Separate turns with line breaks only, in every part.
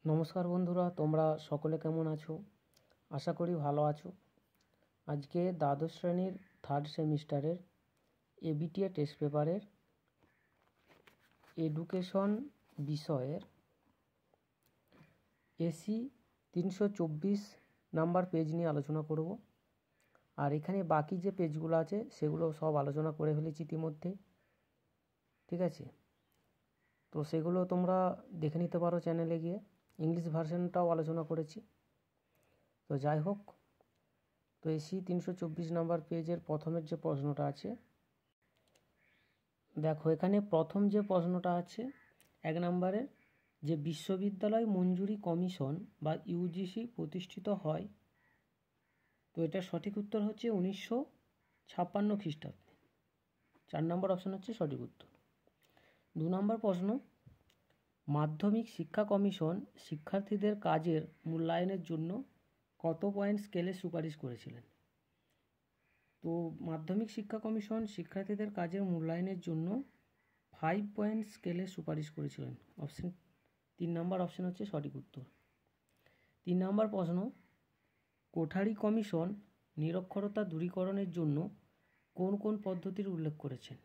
নমস্কার বন্ধুরা, তোমরা সকলে কেমন আছো? আশা করি ভালো আছো। আজকে দ্বাদশ শ্রেণীর থার্ড সেমিস্টারের এবিটিএ টেস্ট পেপারের এডুকেশন বিষয়ের এসি 324 নাম্বার পেজ নিয়ে আলোচনা করব। আর এখানে বাকি যে পেজগুলো আছে সেগুলো সব আলোচনা করে ফেলেছি ইতিমধ্যে, ঠিক আছে? তো সেগুলো তোমরা দেখে নিতে পারো চ্যানেলে গিয়ে। ইংলিশ ভার্সনটাও আলোচনা করেছি। তো যাই হোক, তো এসি 324 নাম্বার পেজের প্রথমের যে প্রশ্নটা আছে, দেখো এখানে প্রথম যে প্রশ্নটা আছে 1 নম্বরের, যে বিশ্ববিদ্যালয় মঞ্জুরি কমিশন বা ইউজিসি প্রতিষ্ঠিত হয়, তো এটার সঠিক উত্তর হচ্ছে 1956 খ্রিস্টাব্দে। 4 নম্বর অপশন হচ্ছে সঠিক উত্তর। 2 নম্বর প্রশ্ন, মাধ্যমিক শিক্ষা কমিশন শিক্ষার্থীদের কাজের মূল্যায়নের জন্য কত পয়েন্ট স্কেলে সুপারিশ করেছিলেন? তো মাধ্যমিক শিক্ষা কমিশন শিক্ষার্থীদের কাজের মূল্যায়নের জন্য 5 পয়েন্ট স্কেলে সুপারিশ করেছিলেন। অপশন 3 নম্বর অপশন হচ্ছে সঠিক উত্তর। 3 নম্বর প্রশ্ন, কোঠারি কমিশন নিরক্ষরতা দূরীকরণের জন্য কোন কোন পদ্ধতির উল্লেখ করেছেন?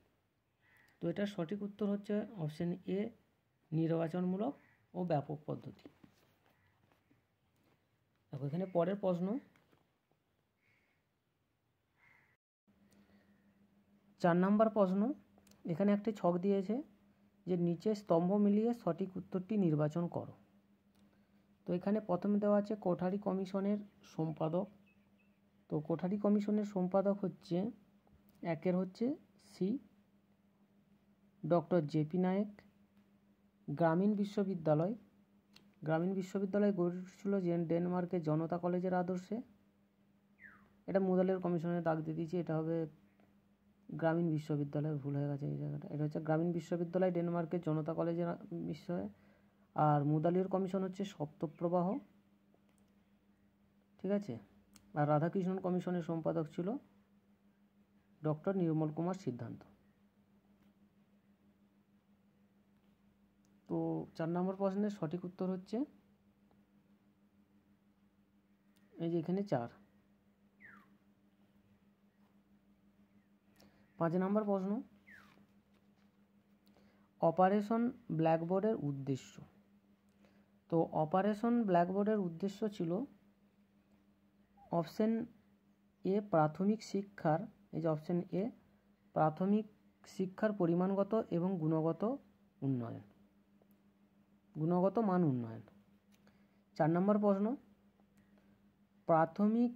তো এটার সঠিক উত্তর হচ্ছে অপশন এ, নির্বাচনমূলক ও ব্যাপক পদ্ধতি। দেখো এখানে পরের প্রশ্ন, 4 নম্বর প্রশ্ন, এখানে একটি ছক দিয়েছে যে নিচে স্তম্ভ মিলিয়ে সঠিক উত্তরটি নির্বাচন করো। তো এখানে প্রথমে দেওয়া আছে কোঠারি কমিশনের সম্পাদক। তো কোঠারি কমিশনের সম্পাদক হচ্ছে, একের হচ্ছে সি ডক্টর জেপি নায়েক। গ্রামীণ বিশ্ববিদ্যালয় গড়ে উঠেছিল ডেনমার্কের জনতা কলেজের আদর্শে। এটা মুদালিয়ার কমিশনের দাগ দিয়ে দিয়েছি, এটা হবে গ্রামীণ বিশ্ববিদ্যালয়, ভুল হয়ে গেছে এই জায়গাটা। এটা হচ্ছে গ্রামীণ বিশ্ববিদ্যালয় ডেনমার্কের জনতা কলেজের বিষয়ে। আর মুদালিয়ার কমিশন হচ্ছে সপ্তপ্রবাহ, ঠিক আছে। আর রাধাকৃষ্ণন কমিশনের সম্পাদক ছিল ডক্টর নির্মল কুমার সিদ্ধান্ত। তো 4 নম্বর প্রশ্নের সঠিক উত্তর হচ্ছে এই যে এখানে 4। 5 নম্বর প্রশ্ন, অপারেশন ব্ল্যাকবোর্ডের উদ্দেশ্য। তো অপারেশন ব্ল্যাকবোর্ডের উদ্দেশ্য ছিল অপশন এ, প্রাথমিক শিক্ষার, এই যে অপশন এ, প্রাথমিক শিক্ষার পরিমাণগত এবং গুণগত মান উন্নয়ন। 4 নম্বর প্রশ্ন, প্রাথমিক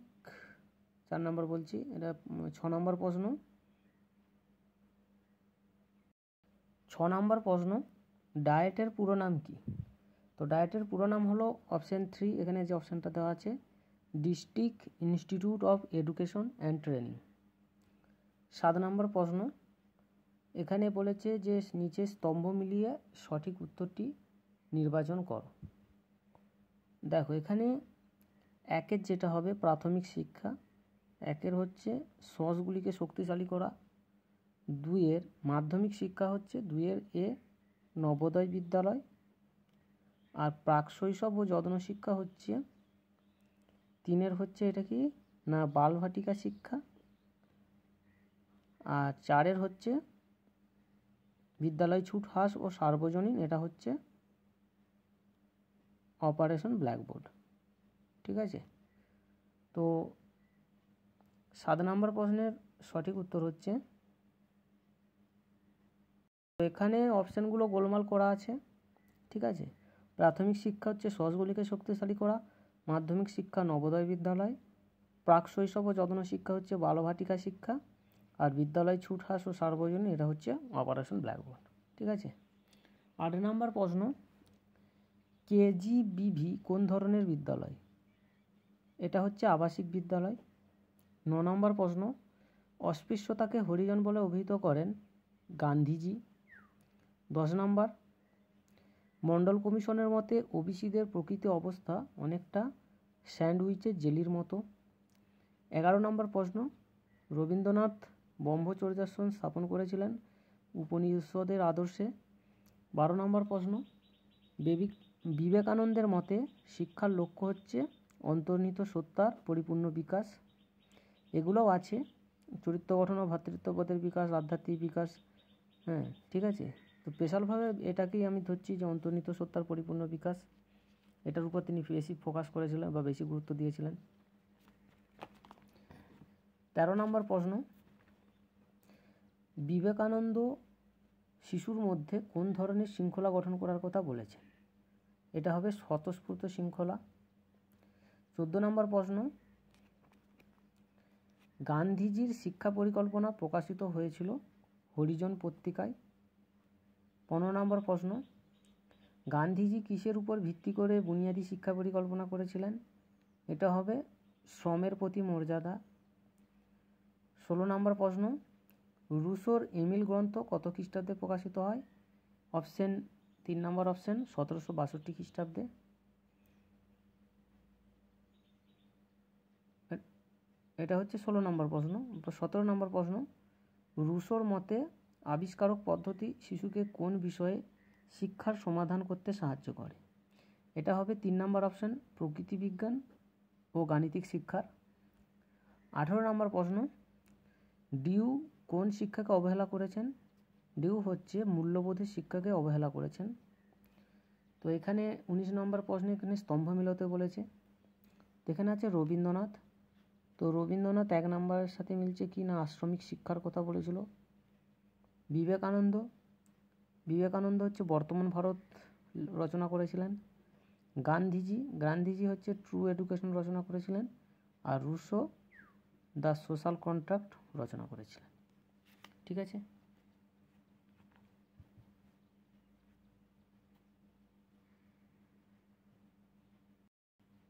4 নম্বর বলছি, এটা 6 নম্বর প্রশ্ন। 6 নম্বর প্রশ্ন, ডায়েটের পুরো নাম কি? তো ডায়েটের পুরো নাম হলো অপশন 3, এখানে যে অপশানটা দেওয়া আছে, district institute of education and training. 7 নম্বর প্রশ্ন, এখানে বলেছে যে নিচে স্তম্ভ মিলিয়ে সঠিক উত্তরটি নির্বাচন করো। দেখো এখানে একের যেটা হবে প্রাথমিক শিক্ষা, একের হচ্ছে সসগুলিকে শক্তিশালী করা। 2-এর মাধ্যমিক শিক্ষা হচ্ছে 2-এর এ, নবোদয় বিদ্যালয়। আর প্রাক শৈশব ও যত্ন শিক্ষা হচ্ছে 3-এর হচ্ছে এটা কি না, বালভাটিকা শিক্ষা। আর 4-এর হচ্ছে বিদ্যালয় ছুট হ্রাস ও সার্বজনীন, এটা হচ্ছে অপারেশন ব্ল্যাকবোর্ড, ঠিক আছে। তো 7 নম্বর প্রশ্নের সঠিক উত্তর হচ্ছে, এখানে অপশানগুলো গোলমাল করা আছে, ঠিক আছে। প্রাথমিক শিক্ষা হচ্ছে সসগুলিকে শক্তিশালী করা, মাধ্যমিক শিক্ষা নবোদয় বিদ্যালয়, প্রাক শৈশব ও যত্ন শিক্ষা হচ্ছে বালভাটিকা শিক্ষা, আর বিদ্যালয় ছুট হ্রাস ও সার্বজনীন এটা হচ্ছে অপারেশন ব্ল্যাকবোর্ড, ঠিক আছে। 8 নম্বর প্রশ্ন, কেজিবিভি কোন ধরনের বিদ্যালয়? এটা হচ্ছে আবাসিক বিদ্যালয়। 9 নম্বর প্রশ্ন, অস্পৃশ্যতাকে হরিজন বলে অভিহিত করেন গান্ধীজি। 10 নম্বর, মণ্ডল কমিশনের মতে ওবিসিদের প্রকৃত অবস্থা অনেকটা স্যান্ডউইচের জেলির মতো। 11 নম্বর প্রশ্ন, রবীন্দ্রনাথ ব্রহ্মচর্যাশ্রম স্থাপন করেছিলেন উপনিষদের আদর্শে। 12 নম্বর প্রশ্ন, বিবেকানন্দের মতে শিক্ষার লক্ষ্য হচ্ছে অন্তর্নিহিত সত্তার পরিপূর্ণ বিকাশ। এগুলোও আছে, চরিত্র গঠন ও ভ্রাতৃত্ববোধের বিকাশ, আধ্যাত্মিক বিকাশ। হ্যাঁ, ঠিক আছে। তো স্পেশালভাবে এটাকেই আমি ধরছি যে অন্তর্নিহিত সত্তার পরিপূর্ণ বিকাশ, এটার উপর তিনি বেশি ফোকাস করেছিলেন বা বেশি গুরুত্ব দিয়েছিলেন। 13 নম্বর প্রশ্ন, বিবেকানন্দ শিশুর মধ্যে কোন ধরনের শৃঙ্খলা গঠন করার কথা বলেছেন? এটা হবে স্বতঃস্ফূর্ত শৃঙ্খলা। 14 নম্বর প্রশ্ন, গান্ধীজির শিক্ষা পরিকল্পনা প্রকাশিত হয়েছিল হরিজন পত্রিকায়। 15 নম্বর প্রশ্ন, গান্ধীজি কিসের উপর ভিত্তি করে বুনিয়াদী শিক্ষা পরিকল্পনা করেছিলেন? এটা হবে শ্রমের প্রতি মর্যাদা। 16 নম্বর প্রশ্ন, রুশোর এমিল গ্রন্থ কত খ্রিস্টাব্দে প্রকাশিত হয়? অপশন 3 নম্বর অপশন 1762 খ্রিস্টাব্দে। এটা হচ্ছে 16 নম্বর প্রশ্ন। তো 17 নম্বর প্রশ্ন, রুশোর মতে আবিষ্কারক পদ্ধতি শিশুকে কোন বিষয়ে শিক্ষার সমাধান করতে সাহায্য করে? এটা হবে 3 নম্বর অপশন প্রকৃতি বিজ্ঞান ও গাণিতিক শিক্ষার। 18 নম্বর প্রশ্ন, ডিউ কোন শিক্ষাকে অবহেলা করেছেন? ডিউ হচ্ছে মূল্যবোধের শিক্ষাকে অবহেলা করেছেন। তো এখানে 19 নম্বর প্রশ্নে এখানে স্তম্ভ মিলতে বলেছে। এখানে আছে রবীন্দ্রনাথ। তো রবীন্দ্রনাথ 1 নম্বরের সাথে মিলছে কি না, আশ্রমিক শিক্ষার কথা বলেছিল। বিবেকানন্দ হচ্ছে বর্তমান ভারত রচনা করেছিলেন। গান্ধীজি হচ্ছে ট্রু এডুকেশন রচনা করেছিলেন। আর রুশো দ্য সোশ্যাল কন্ট্রাক্ট রচনা করেছিলেন। ঠিক আছে।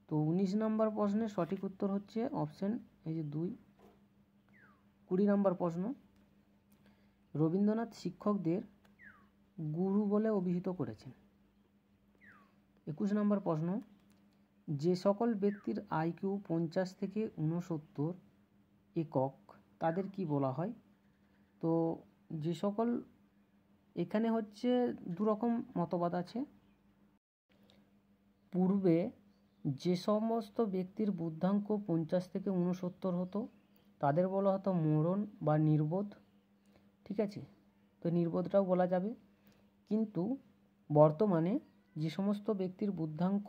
তো 19 নম্বর প্রশ্নের সঠিক উত্তর হচ্ছে অপশন এই যে 2। 20 নম্বর প্রশ্ন, রবীন্দ্রনাথ শিক্ষকদের গুরু বলে অভিহিত করেছেন। 21 নম্বর প্রশ্ন, যে সকল ব্যক্তির আইকিউ 50 থেকে 69 একক তাদের কি বলা হয়? তো যে সকল, এখানে হচ্ছে দুরকম মতবাদ আছে। পূর্বে যে সমস্ত ব্যক্তির বুদ্ধাঙ্ক 50 থেকে 69 হতো তাদের বলা হতো মরণ বা নির্বোধ। ঠিক আছে, তো নির্বোধটাও বলা যাবে। কিন্তু বর্তমানে যে সমস্ত ব্যক্তির বুদ্ধাঙ্ক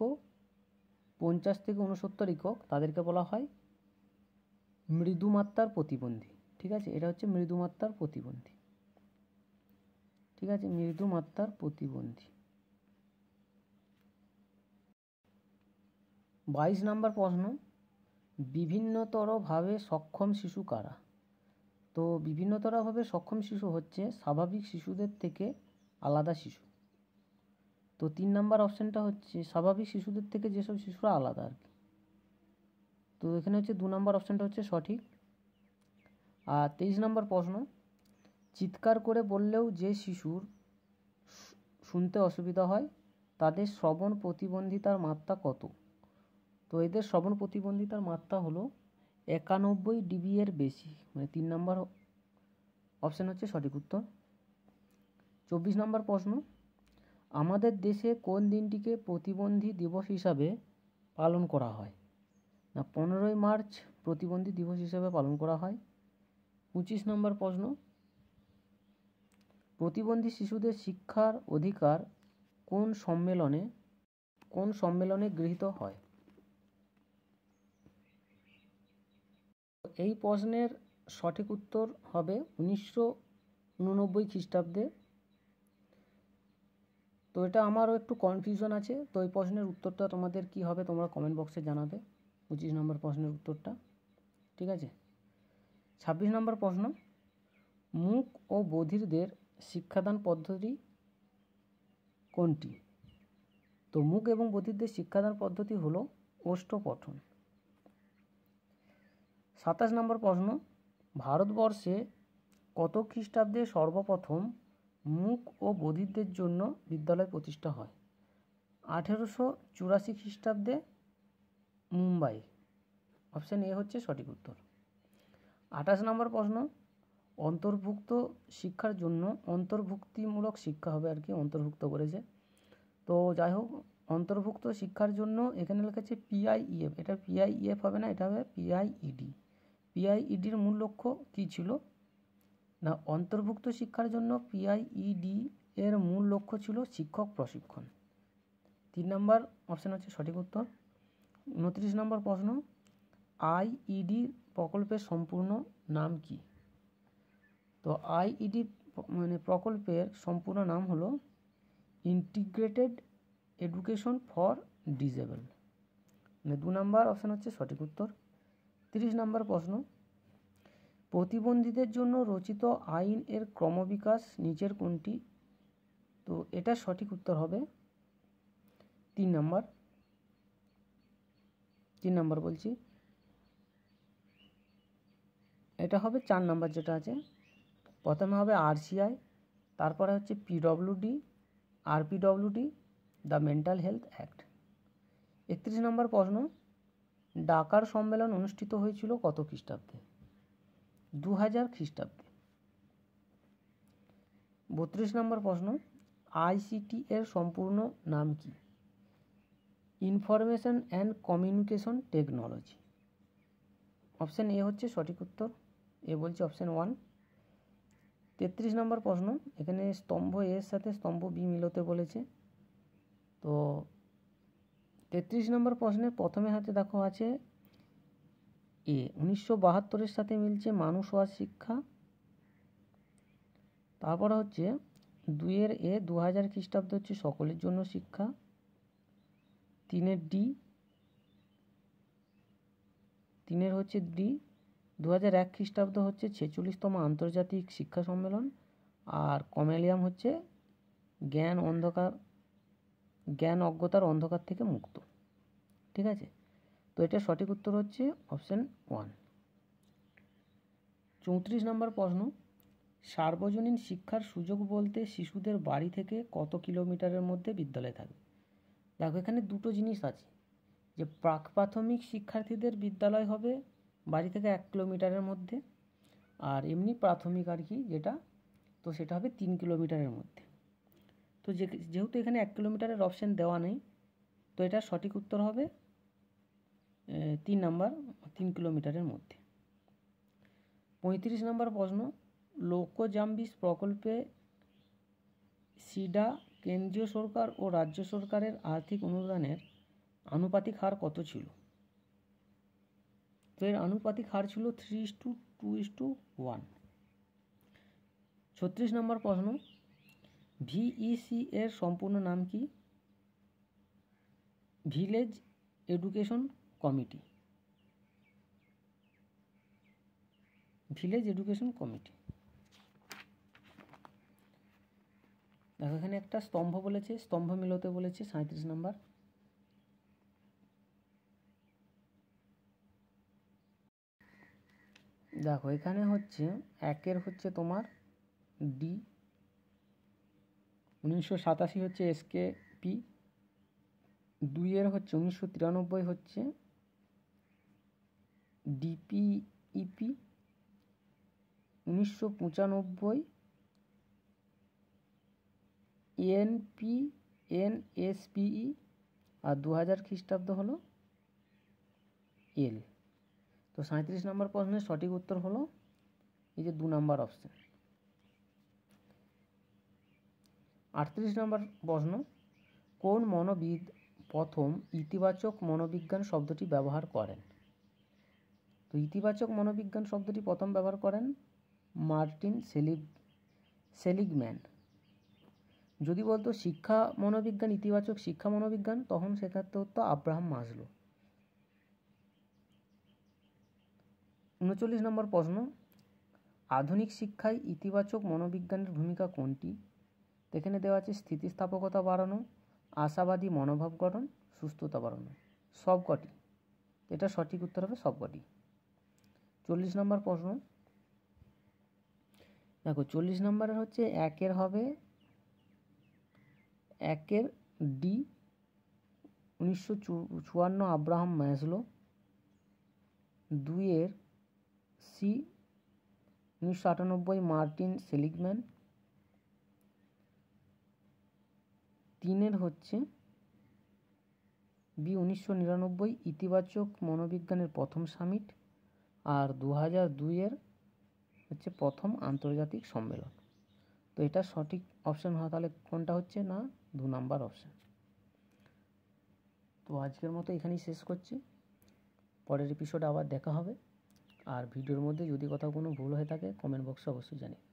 50 থেকে 69 একক তাদেরকে বলা হয় মৃদুমাত্রার প্রতিবন্ধী। ঠিক আছে, এটা হচ্ছে মৃদুমাত্রার প্রতিবন্ধী। ঠিক আছে, মৃদুমাত্রার প্রতিবন্ধী। 22 নম্বর প্রশ্ন, বিভিন্নতরভাবে সক্ষম শিশু কারা? তো বিভিন্নতরভাবে সক্ষম শিশু হচ্ছে স্বাভাবিক শিশুদের থেকে আলাদা শিশু। তো 3 নম্বর অপশানটা হচ্ছে স্বাভাবিক শিশুদের থেকে যেসব শিশুরা আলাদা আর কি। তো এখানে হচ্ছে 2 নম্বর অপশানটা হচ্ছে সঠিক। আর 23 নম্বর প্রশ্ন, চিৎকার করে বললেও যে শিশুর শুনতে অসুবিধা হয় তাদের শ্রবণ প্রতিবন্ধিতার মাত্রা কত? তো এদের শ্রবণ প্রতিবন্ধিতার মাত্রা হলো 91 dB এর বেশি, মানে 3 নম্বর অপশান হচ্ছে সঠিক উত্তর। 24 নম্বর প্রশ্ন, আমাদের দেশে কোন দিনটিকে প্রতিবন্ধী দিবস হিসাবে পালন করা হয়? না 15ই মার্চ প্রতিবন্ধী দিবস হিসাবে পালন করা হয়। 25 নম্বর প্রশ্ন, প্রতিবন্ধী শিশুদের শিক্ষার অধিকার কোন সম্মেলনে গৃহীত হয়? এই প্রশ্নের সঠিক উত্তর হবে 1989 খ্রিস্টাব্দে। তো এটা আমারও একটু কনফিউশন আছে। তো এই প্রশ্নের উত্তরটা তোমাদের কি হবে তোমরা কমেন্ট বক্সে জানাবে 25 নম্বর প্রশ্নের উত্তরটা। ঠিক আছে। 26 নম্বর প্রশ্ন, মূক ও বধিরদের শিক্ষাদান পদ্ধতি কোনটি? তো মূক এবং বধিরদের শিক্ষাদান পদ্ধতি হলো ওষ্ঠপঠন। 27 নম্বর প্রশ্ন, ভারতবর্ষে কত খ্রিস্টাব্দে সর্বপ্রথম মূক ও বধিরদের জন্য বিদ্যালয় প্রতিষ্ঠা হয়? 1884 খ্রিস্টাব্দে মুম্বাই। অপশান এ হচ্ছে সঠিক উত্তর। 28 নম্বর প্রশ্ন, অন্তর্ভুক্ত শিক্ষার জন্য অন্তর্ভুক্তিমূলক শিক্ষা হবে আর কি, অন্তর্ভুক্ত করেছে। তো যাই হোক, অন্তর্ভুক্ত শিক্ষার জন্য এখানে লেখা আছে পিআইইএফ, এটা পিআইইএফ হবে না, এটা হবে পিআইইডি। পিআইইডির মূল লক্ষ্য কী ছিল না, অন্তর্ভুক্ত শিক্ষার জন্য পিআইইডি এর মূল লক্ষ্য ছিল শিক্ষক প্রশিক্ষণ। 3 নম্বর অপশান হচ্ছে সঠিক উত্তর। 29 নম্বর প্রশ্ন, আইইডি প্রকল্পের সম্পূর্ণ নাম কি? তো আইইডি প্রকল্পের সম্পূর্ণ নাম হলো integrated education for disable. 2 number option হচ্ছে সঠিক উত্তর। 30 নম্বর প্রশ্ন, প্রতিবন্ধীদের জন্য রচিত আইন এর ক্রমবিকাশ নিচের কোনটি? তো এটা সঠিক উত্তর হবে 3 নম্বর বলছি, এটা হবে 4 নম্বর যেটা আছে। প্রথমে হবে আরসিআই, তারপরে হচ্ছে PWD, RPWD, the mental health act. 31 নম্বর প্রশ্ন, ডাকার সম্মেলন অনুষ্ঠিত হয়েছিল কত খ্রিস্টাব্দে? 2000 খ্রিস্টাব্দে। 32 নম্বর প্রশ্ন, আইসিটি এর সম্পূর্ণ নাম কি? Information and communication technology. Option A হচ্ছে সঠিক উত্তর, এ বলছে অপশান 1। 33 নম্বর প্রশ্ন, এখানে স্তম্ভ এর সাথে স্তম্ভ বি মিলতে বলেছে। তো 33 নম্বর প্রশ্নের প্রথমে হাতে দেখো আছে এ 1972-এর সাথে মিলছে মানুষ হওয়ার শিক্ষা। তারপরে হচ্ছে 2-এর এ 2000 খ্রিস্টাব্দ হচ্ছে সকলের জন্য শিক্ষা। 3-এর ডি, 3-এর হচ্ছে ডি 2001 খ্রিস্টাব্দ হচ্ছে 46তম আন্তর্জাতিক শিক্ষা সম্মেলন। আর কমেলিয়াম হচ্ছে জ্ঞান অজ্ঞতার অন্ধকার থেকে মুক্ত। ঠিক আছে, তো এটা সঠিক উত্তর হচ্ছে অপশান 1। 34 নম্বর প্রশ্ন, সার্বজনীন শিক্ষার সুযোগ বলতে শিশুদের বাড়ি থেকে কত কিলোমিটারের মধ্যে বিদ্যালয় থাকবে? দেখো, এখানে দুটো জিনিস আছে, যে প্রাক প্রাথমিক শিক্ষার্থীদের বিদ্যালয় হবে বাড়ি থেকে 1 কিলোমিটারের মধ্যে, আর এমনি প্রাথমিক আর কি যেটা, তো সেটা হবে 3 কিলোমিটারের মধ্যে। তো যেহেতু এখানে 1 কিলোমিটারের অপশান দেওয়া নেই, তো এটা সঠিক উত্তর হবে 3 নম্বর, 3 কিলোমিটারের মধ্যে। 35 নম্বর প্রশ্ন, লোকজাম্বিস প্রকল্পে সিডা কেন্দ্রীয় সরকার ও রাজ্য সরকারের আর্থিক অনুদানের আনুপাতিক হার কত ছিল? তো এর আনুপাতিক হার ছিল 3:2:1। 36 নম্বর প্রশ্ন, ভিইসি এর সম্পূর্ণ নাম কি? Village education committee. Village education committee. দেখো, এখানে একটা স্তম্ভ বলেছে, স্তম্ভ মিলতে বলেছে 37 নম্বর। দেখো, এখানে হচ্ছে 1-এর হচ্ছে তোমার ডি, 1987 হচ্ছে এসকেপি, 2-এর হচ্ছে 1993 হচ্ছে ডিপিইপি, 1995 এনপিএনএসপিই, আর 2000 খ্রিস্টাব্দ হলো এল। তো 37 নম্বর প্রশ্নের সঠিক উত্তর হলো এই যে 2 নম্বর অপশান। 38 নম্বর প্রশ্ন, কোন মনোবিদ প্রথম ইতিবাচক মনোবিজ্ঞান শব্দটি ব্যবহার করেন? তো ইতিবাচক মনোবিজ্ঞান শব্দটি প্রথম ব্যবহার করেন মার্টিন সেলিগম্যান। যদি বলতো শিক্ষা মনোবিজ্ঞান, ইতিবাচক শিক্ষা মনোবিজ্ঞান, তখন সেক্ষেত্রে হতো আব্রাহাম মাসলো। 39 নম্বর প্রশ্ন, আধুনিক শিক্ষায় ইতিবাচক মনোবিজ্ঞানের ভূমিকা কোনটি? এখানে দেওয়া আছে স্থিতিস্থাপকতা বাড়ানো, আশাবাদী মনোভাব গঠন, সুস্থতা বাড়ানো। সবকটি, এটা সঠিক উত্তর হবে সবকটি। 40 নম্বর প্রশ্ন, দেখো 40 নম্বরের হচ্ছে 1-এর হবে 1-এর ডি 1954 আব্রাহাম ম্যাসলো, 2-এর সি 1998 মার্টিন সেলিগম্যান, 3 হচ্ছে বি 1999 ইতিবাচক মনোবিজ্ঞানের প্রথম সামিট, আর 2002 হচ্ছে প্রথম আন্তর্জাতিক সম্মেলন। তো এটা সঠিক অপশান হয় তাহলে কোনটা হচ্ছে না 2 নাম্বার অপশান। তো আজকের মতো এখানেই শেষ করছি, পরের এপিসোডে আবার দেখা হবে। আর ভিডিওর মধ্যে যদি কোথাও কোনো ভুল হয়ে থাকে কমেন্ট বক্সে অবশ্যই জানিয়ে